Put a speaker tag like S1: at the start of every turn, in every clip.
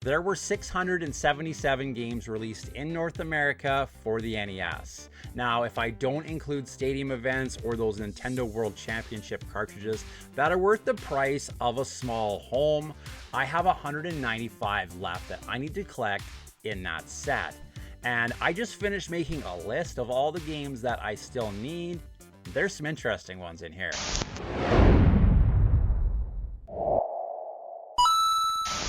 S1: There were 677 games released in North America for the NES. Now, if I don't include stadium events or those Nintendo World Championship cartridges that are worth the price of a small home, I have 195 left that I need to collect in that set. And I just finished making a list of all the games that I still need. There's some interesting ones in here.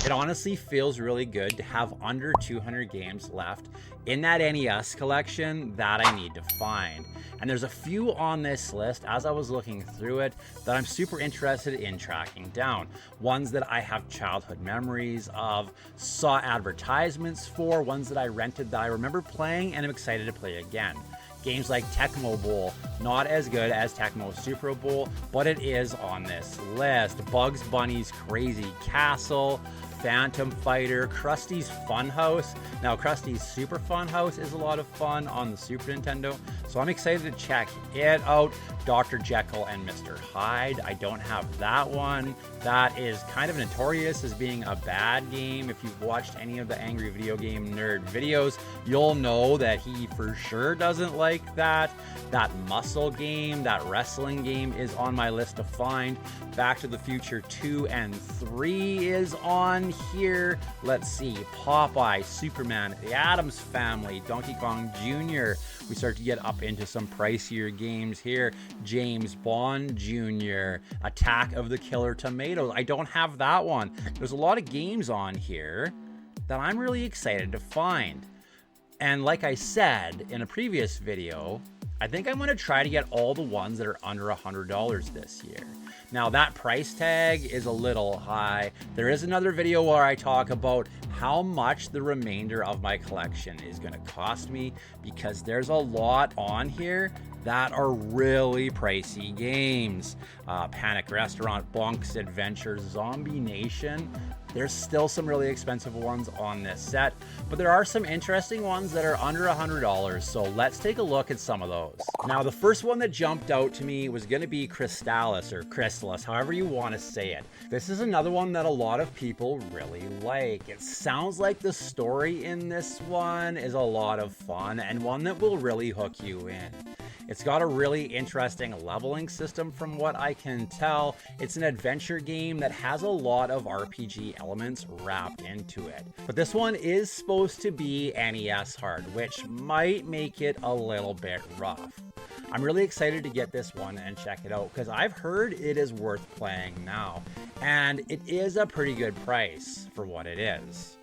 S1: It honestly feels really good to have under 200 games left in that NES collection that I need to find. And there's a few on this list as I was looking through it that I'm super interested in tracking down. Ones that I have childhood memories of, saw advertisements for, ones that I rented that I remember playing and I'm excited to play again. Games like Tecmo Bowl, not as good as Tecmo Super Bowl, but it is on this list. Bugs Bunny's Crazy Castle, Phantom Fighter, Krusty's Funhouse. Now, Krusty's Super Funhouse is a lot of fun on the Super Nintendo, so I'm excited to check it out. Dr. Jekyll and Mr. Hyde, I don't have that one. That is kind of notorious as being a bad game. If you've watched any of the Angry Video Game Nerd videos, you'll know that he for sure doesn't like that. That muscle game, that wrestling game is on my list to find. Back to the Future 2 and 3 is on here. Let's see, Popeye, Superman, The Addams Family, Donkey Kong Jr. We start to get up into some pricier games here. James Bond Jr., Attack of the Killer Tomatoes. I don't have that one. There's a lot of games on here that I'm really excited to find. And like I said in a previous video, I think I'm going to try to get all the ones that are under $100 this year. Now, that price tag is a little high. There is another video where I talk about how much the remainder of my collection is going to cost me, because there's a lot on here that are really pricey games. Panic Restaurant, Bonk's Adventures, Zombie Nation. There's still some really expensive ones on this set, but there are some interesting ones that are under $100, so let's take a look at some of those. Now, the first one that jumped out to me was going to be Crystalis, or Crystalis, however you want to say it. This is another one that a lot of people really like. It sounds like the story in this one is a lot of fun and one that will really hook you in. It's got a really interesting leveling system from what I can tell. It's an adventure game that has a lot of RPG elements wrapped into it. But this one is supposed to be NES hard, which might make it a little bit rough. I'm really excited to get this one and check it out because I've heard it is worth playing now. And it is a pretty good price for what it is.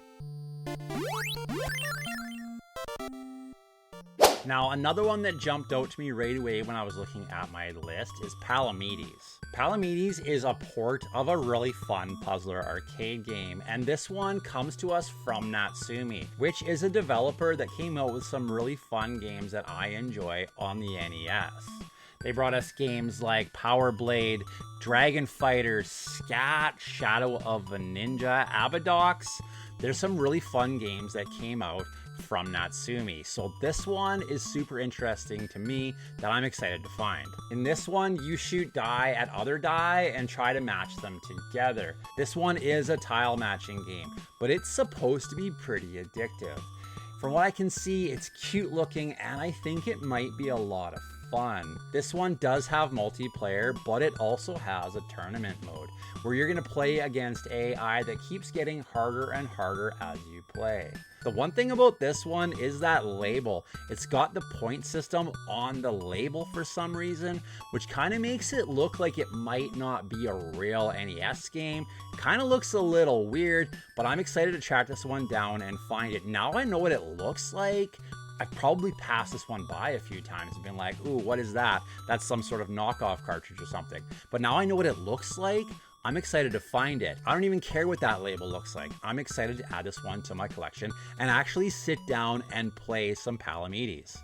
S1: Now, another one that jumped out to me right away when I was looking at my list is Palamedes. Palamedes is a port of a really fun puzzler arcade game, and this one comes to us from Natsume, which is a developer that came out with some really fun games that I enjoy on the NES. They brought us games like Power Blade, Dragon Fighter, Scat, Shadow of a Ninja, Abadox. There's some really fun games that came out from Natsume, so this one is super interesting to me that I'm excited to find. In this one, you shoot die at other die and try to match them together. This one is a tile matching game, but it's supposed to be pretty addictive. From what I can see, it's cute looking and I think it might be a lot of fun. This one does have multiplayer, but it also has a tournament mode where you're going to play against AI that keeps getting harder and harder as you play. The one thing about this one is that label. It's got the point system on the label for some reason, which kind of makes it look like it might not be a real NES game. Kind of looks a little weird, but I'm excited to track this one down and find it. Now I know what it looks like. I've probably passed this one by a few times and been like, ooh, what is that? That's some sort of knockoff cartridge or something. But now I know what it looks like. I'm excited to find it. I don't even care what that label looks like. I'm excited to add this one to my collection and actually sit down and play some Palamedes.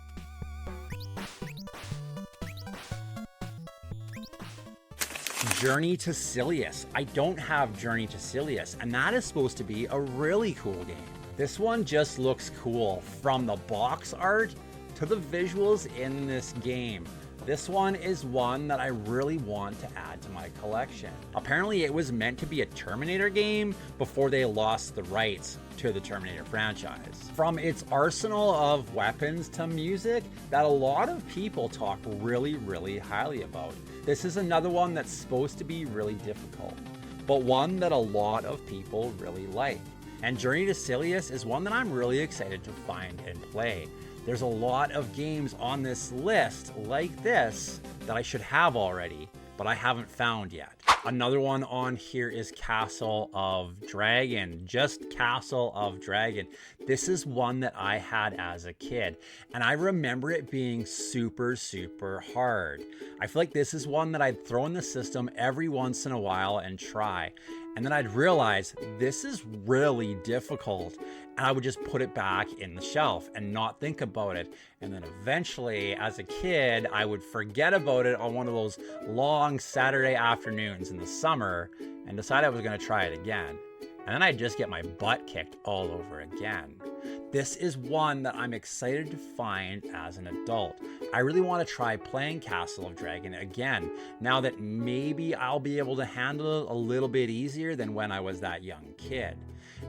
S1: Journey to Silius. I don't have Journey to Silius, and that is supposed to be a really cool game. This one just looks cool, from the box art to the visuals in this game. This one is one that I really want to add to my collection. Apparently it was meant to be a Terminator game before they lost the rights to the Terminator franchise. From its arsenal of weapons to music that a lot of people talk really, really highly about. This is another one that's supposed to be really difficult, but one that a lot of people really like. And Journey to Silius is one that I'm really excited to find and play. There's a lot of games on this list like this that I should have already, but I haven't found yet. Another one on here is Castle of Dragon, just Castle of Dragon. This is one that I had as a kid, and I remember it being super, super hard. I feel like this is one that I'd throw in the system every once in a while and try. And then I'd realize this is really difficult, and I would just put it back in the shelf and not think about it. And then eventually, as a kid, I would forget about it on one of those long Saturday afternoons in the summer and decide I was going to try it again. And then I'd just get my butt kicked all over again. This is one that I'm excited to find as an adult. I really want to try playing Castle of Dragon again, now that maybe I'll be able to handle it a little bit easier than when I was that young kid.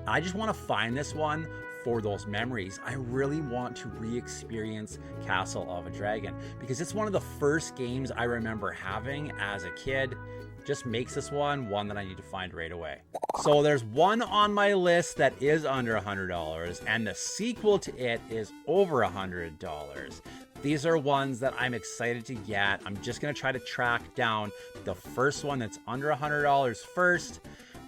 S1: I just want to find this one for those memories. I really want to re-experience Castle of a Dragon because it's one of the first games I remember having as a kid. Just makes this one that I need to find right away. So there's one on my list that is under $100, and the sequel to it is over $100. These are ones that I'm excited to get. I'm just gonna try to track down the first one that's under $100 first,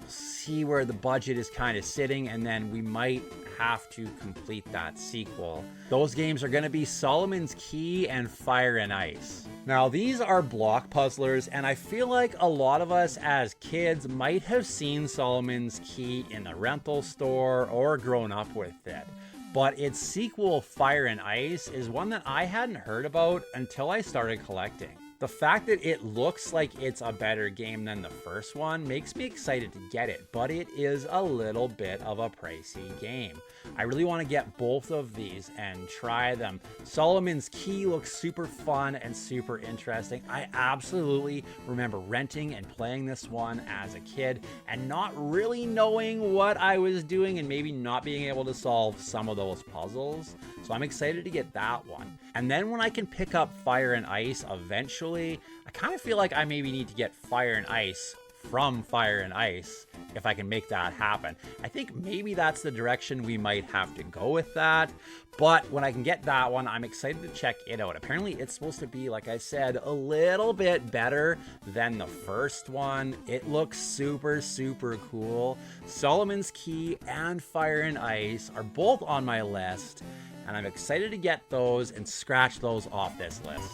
S1: see where the budget is kind of sitting, and then we might have to complete that sequel. Those games are going to be Solomon's Key and Fire and Ice. Now, these are block puzzlers, and I feel like a lot of us as kids might have seen Solomon's Key in the rental store or grown up with it. But its sequel, Fire and Ice, is one that I hadn't heard about until I started collecting. The fact that it looks like it's a better game than the first one makes me excited to get it, but it is a little bit of a pricey game. I really want to get both of these and try them. Solomon's Key looks super fun and super interesting. I absolutely remember renting and playing this one as a kid and not really knowing what I was doing and maybe not being able to solve some of those puzzles. So I'm excited to get that one. And then when I can pick up Fire and Ice eventually, I kind of feel like I maybe need to get Fire and Ice from Fire and Ice if I can make that happen. I think maybe that's the direction we might have to go with that. But when I can get that one, I'm excited to check it out. Apparently it's supposed to be, like I said, a little bit better than the first one. It looks super, super cool. Solomon's Key and Fire and Ice are both on my list, and I'm excited to get those and scratch those off this list.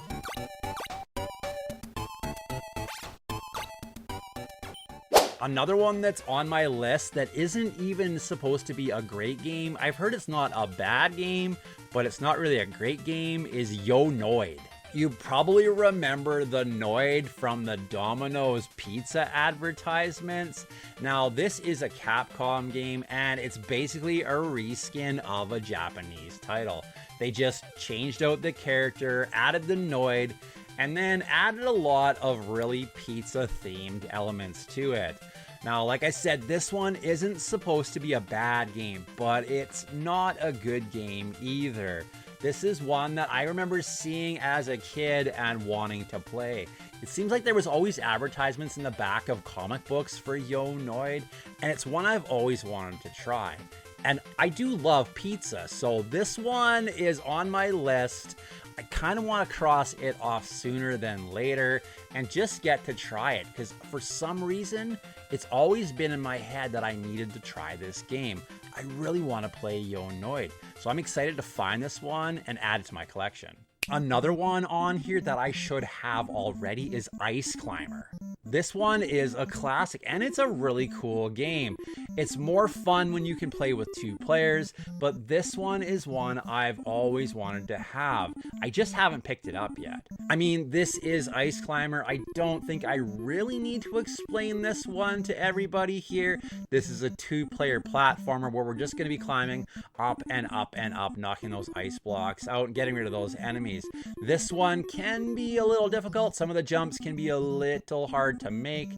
S1: Another one that's on my list that isn't even supposed to be a great game, I've heard it's not a bad game, but it's not really a great game, is Yo Noid. You probably remember the Noid from the Domino's pizza advertisements. Now, this is a Capcom game, and it's basically a reskin of a Japanese title. They just changed out the character, added the Noid, and then added a lot of really pizza-themed elements to it. Now, like I said, this one isn't supposed to be a bad game, but it's not a good game either. This is one that I remember seeing as a kid and wanting to play. It seems like there was always advertisements in the back of comic books for Yo Noid, and it's one I've always wanted to try. And I do love pizza, so this one is on my list. I kind of want to cross it off sooner than later and just get to try it, because for some reason, it's always been in my head that I needed to try this game. I really want to play Yo Noid, so I'm excited to find this one and add it to my collection. Another one on here that I should have already is Ice Climber. This one is a classic, and it's a really cool game. It's more fun when you can play with 2 players, but this one is one I've always wanted to have. I just haven't picked it up yet. I mean, this is Ice Climber. I don't think I really need to explain this one to everybody here. This is a 2-player platformer where we're just going to be climbing up and up and up, knocking those ice blocks out and getting rid of those enemies. This one can be a little difficult. Some of the jumps can be a little hard to make,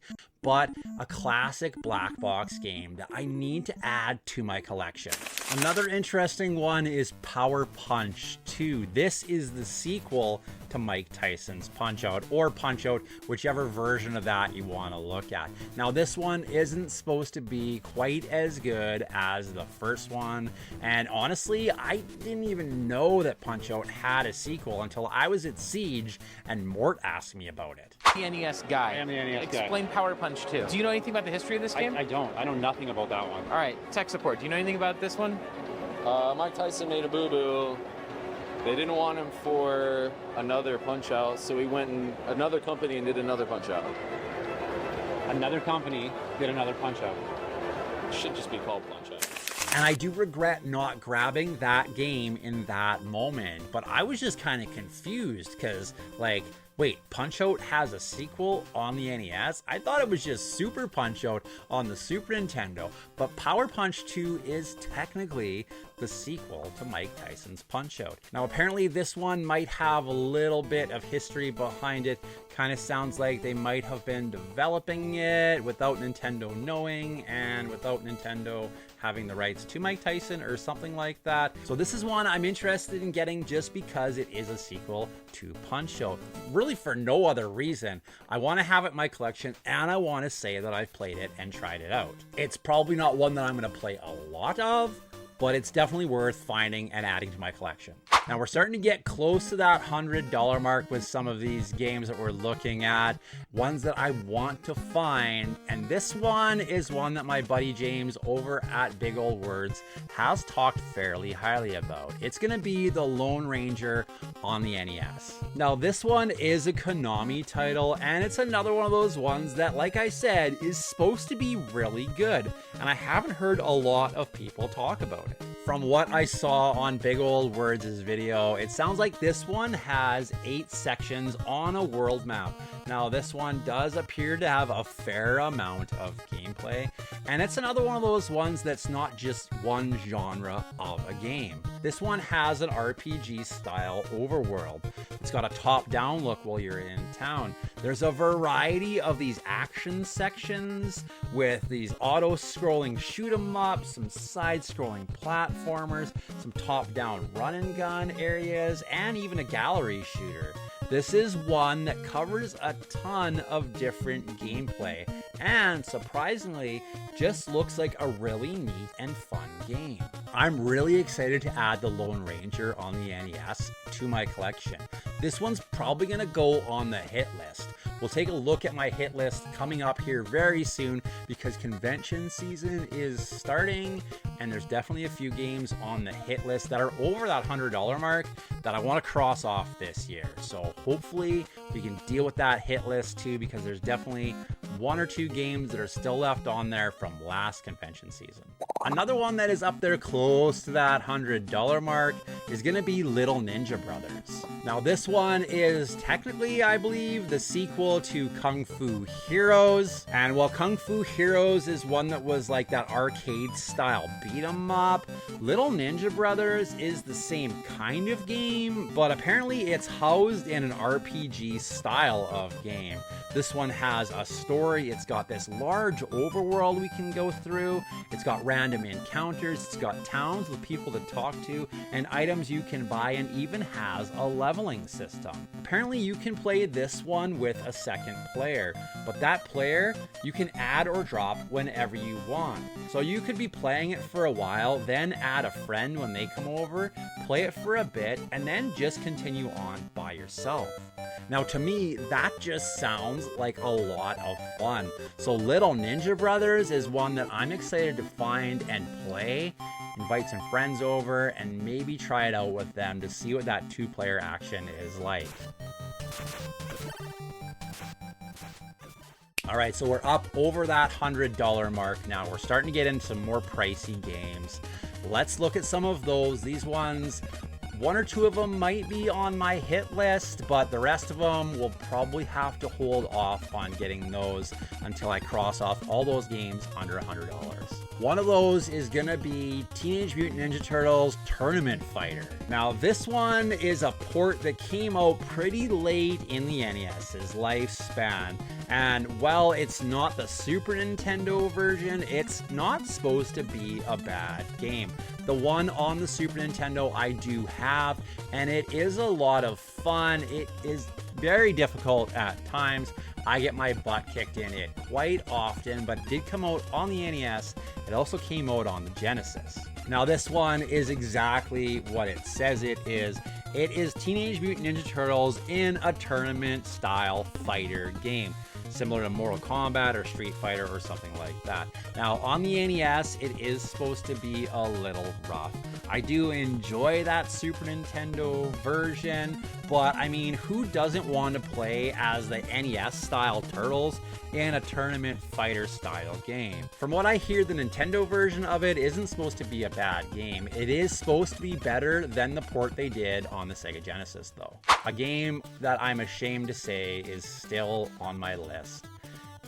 S1: but a classic black box game that I need to add to my collection. Another interesting one is Power Punch 2. This is the sequel to Mike Tyson's Punch-Out, or Punch-Out, whichever version of that you want to look at. Now, this one isn't supposed to be quite as good as the first one, and honestly, I didn't even know that Punch-Out had a sequel until I was at Siege and Mort asked me about it.
S2: The NES guy.
S3: I am the NES guy.
S2: Explain Power Punch 2. Do you know anything about the history of this game?
S3: I don't. I know nothing about that one.
S2: All right, tech support. Do you know anything about this one?
S4: Mike Tyson made a boo-boo. They didn't want him for another Punch-Out, so he went in another company and did another Punch-Out.
S3: Another company did another Punch-Out.
S4: It should just be called Punch-Out.
S1: And I do regret not grabbing that game in that moment, but I was just kind of confused because, like, wait, Punch-Out has a sequel on the NES? I thought it was just Super Punch-Out on the Super Nintendo, but Power Punch 2 is technically the sequel to Mike Tyson's Punch-Out. Now, apparently this one might have a little bit of history behind it. Kind of sounds like they might have been developing it without Nintendo knowing and without Nintendo having the rights to Mike Tyson or something like that. So this is one I'm interested in getting just because it is a sequel to Punch-Out. Really for no other reason. I want to have it in my collection and I want to say that I've played it and tried it out. It's probably not one that I'm going to play a lot of, but it's definitely worth finding and adding to my collection. Now we're starting to get close to that $100 mark with some of these games that we're looking at, ones that I want to find, and this one is one that my buddy James over at Big Old Words has talked fairly highly about. It's gonna be the Lone Ranger on the NES. Now this one is a Konami title, and it's another one of those ones that, like I said, is supposed to be really good, and I haven't heard a lot of people talk about it. From what I saw on Big Old Words' video, it sounds like this one has 8 sections on a world map. Now this one does appear to have a fair amount of gameplay, and it's another one of those ones that's not just one genre of a game. This one has an RPG style overworld. It's got a top-down look while you're in town. There's a variety of these action sections with these auto-scrolling shoot 'em ups, some side-scrolling platformers, some top-down run and gun areas, and even a gallery shooter. This is one that covers a ton of different gameplay and surprisingly just looks like a really neat and fun game. I'm really excited to add the Lone Ranger on the NES to my collection. This one's probably gonna go on the hit list. We'll take a look at my hit list coming up here very soon because convention season is starting and there's definitely a few games on the hit list that are over that $100 mark that I want to cross off this year. So hopefully we can deal with that hit list too, because there's definitely 1 or 2 games that are still left on there from last convention season. Another one that is up there close to that $100 mark is going to be Little Ninja Brothers. Now this one is technically, I believe, the sequel to Kung Fu Heroes. And while Kung Fu Heroes is one that was like that arcade style beat 'em up, Little Ninja Brothers is the same kind of game, but apparently it's housed in an RPG style of game. This one has a story, it's got this large overworld we can go through, it's got random encounters, it's got towns with people to talk to, and items you can buy, and even has a leveling system. Apparently you can play this one with a second player, but that player you can add or drop whenever you want. So you could be playing it for a while, then add a friend when they come over, play it for a bit, and then just continue on by yourself. Now to me, that just sounds like a lot of fun. So Little Ninja Brothers is one that I'm excited to find and play, invite some friends over, and maybe try it out with them to see what that 2-player action is like. All right, so we're up over that $100 mark now. We're starting to get into some more pricey games. Let's look at some of those. These ones, one or two of them might be on my hit list, but the rest of them will probably have to hold off on getting those until I cross off all those games under $100. One of those is gonna be Teenage Mutant Ninja Turtles Tournament Fighter. Now this one is a port that came out pretty late in the NES's lifespan. And while it's not the Super Nintendo version, it's not supposed to be a bad game. The one on the Super Nintendo I do have, and it is a lot of fun. It is very difficult at times. I get my butt kicked in it quite often, but it did come out on the NES. It also came out on the Genesis. Now this one is exactly what it says it is. It is Teenage Mutant Ninja Turtles in a tournament style fighter game, similar to Mortal Kombat or Street Fighter or something like that. Now on the NES, it is supposed to be a little rough. I do enjoy that Super Nintendo version, but I mean, who doesn't want to play as the NES style Turtles in a tournament fighter style game? From what I hear, the Nintendo version of it isn't supposed to be a bad game. It is supposed to be better than the port they did on the Sega Genesis though. A game that I'm ashamed to say is still on my list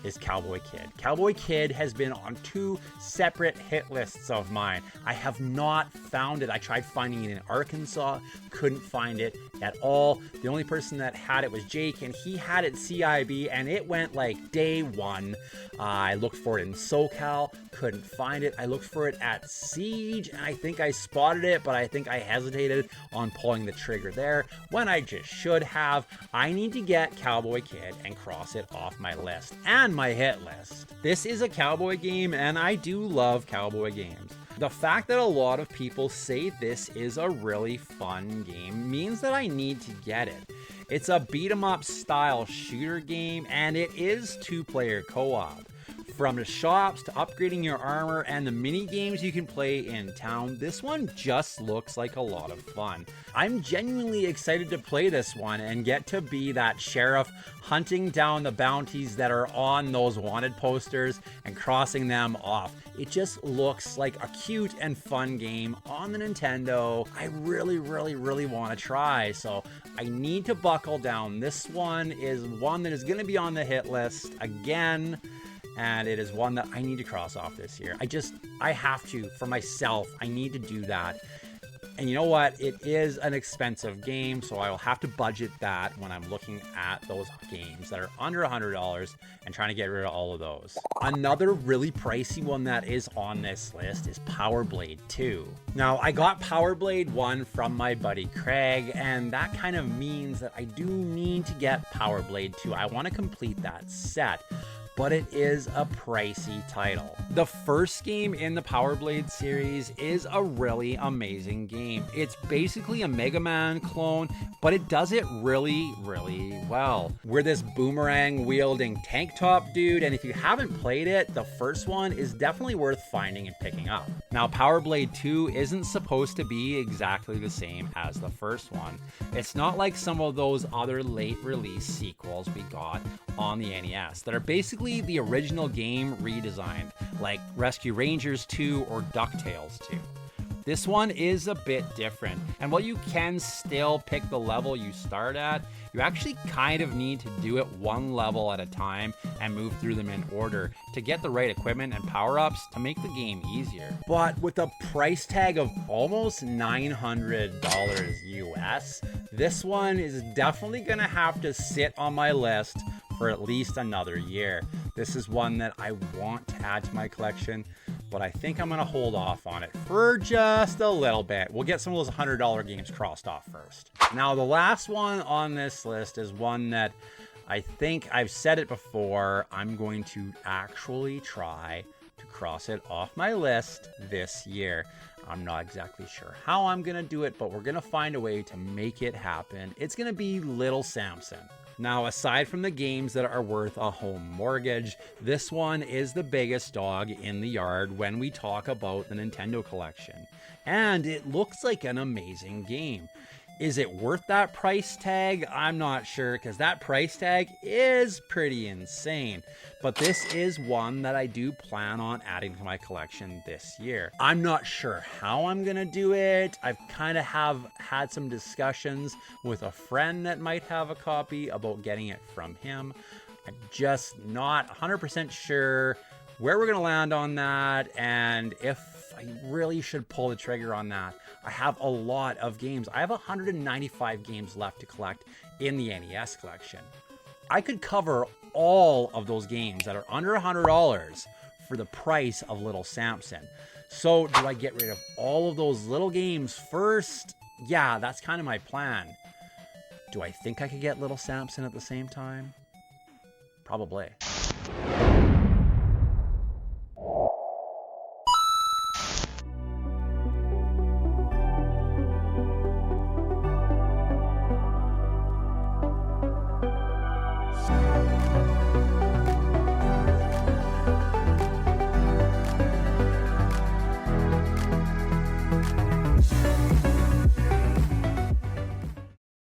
S1: is Cowboy Kid. Cowboy Kid has been on 2 separate hit lists of mine. I have not found it. I tried finding it in Arkansas, couldn't find it at all. The only person that had it was Jake, and he had it CIB, and it went like day 1. I looked for it in SoCal, couldn't find it. I looked for it at Siege, and I think I spotted it, but I think I hesitated on pulling the trigger there when I just should have. I need to get Cowboy Kid and cross it off my list and my hit list. This is a cowboy game, and I do love cowboy games. The fact that a lot of people say this is a really fun game means that I need to get it. It's a beat 'em up style shooter game, and it is 2-player co-op. From the shops to upgrading your armor and the mini games you can play in town, this one just looks like a lot of fun. I'm genuinely excited to play this one and get to be that sheriff hunting down the bounties that are on those wanted posters and crossing them off. It just looks like a cute and fun game on the Nintendo. I really want to try, so I need to buckle down. This one is one that is going to be on the hit list again, and it is one that I need to cross off this year. I have to, for myself, I need to do that. And you know what? It is an expensive game, so I will have to budget that when I'm looking at those games that are under $100 and trying to get rid of all of those. Another really pricey one that is on this list is Power Blade 2. Now, I got Power Blade 1 from my buddy Craig, and that kind of means that I do need to get Power Blade 2. I want to complete that set, but it is a pricey title. The first game in the Power Blade series is a really amazing game. It's basically a Mega Man clone, but it does it really well. We're this boomerang wielding tank top dude, and if you haven't played it, the first one is definitely worth finding and picking up. Now, Power Blade 2 isn't supposed to be exactly the same as the first one. It's not like some of those other late release sequels we got on the NES that are basically the original game redesigned, like Rescue Rangers 2 or DuckTales 2. This one is a bit different, and while you can still pick the level you start at, you actually kind of need to do it one level at a time and move through them in order to get the right equipment and power-ups to make the game easier. But with a price tag of almost $900 US, this one is definitely gonna have to sit on my list for at least another year. This is one that I want to add to my collection, but I think I'm gonna hold off on it for just a little bit. We'll get some of those $100 games crossed off first. Now, the last one on this list is one that I think I've said it before. I'm going to actually try to cross it off my list this year. I'm not exactly sure how I'm gonna do it, but we're gonna find a way to make it happen. It's gonna be Little Samson. Now, aside from the games that are worth a home mortgage, this one is the biggest dog in the yard when we talk about the Nintendo collection. And it looks like an amazing game. Is it worth that price tag? I'm not sure, because that price tag is pretty insane. But this is one that I do plan on adding to my collection this year. I'm not sure how I'm gonna do it. I've kind of have had some discussions with a friend that might have a copy about getting it from him. I'm just not 100% sure where we're gonna land on that, and if I really should pull the trigger on that. I have a lot of games. I have 195 games left to collect in the NES collection. I could cover all of those games that are under $100 for the price of Little Samson. So do I get rid of all of those little games first? Yeah, that's kind of my plan. Do I think I could get Little Samson at the same time? Probably.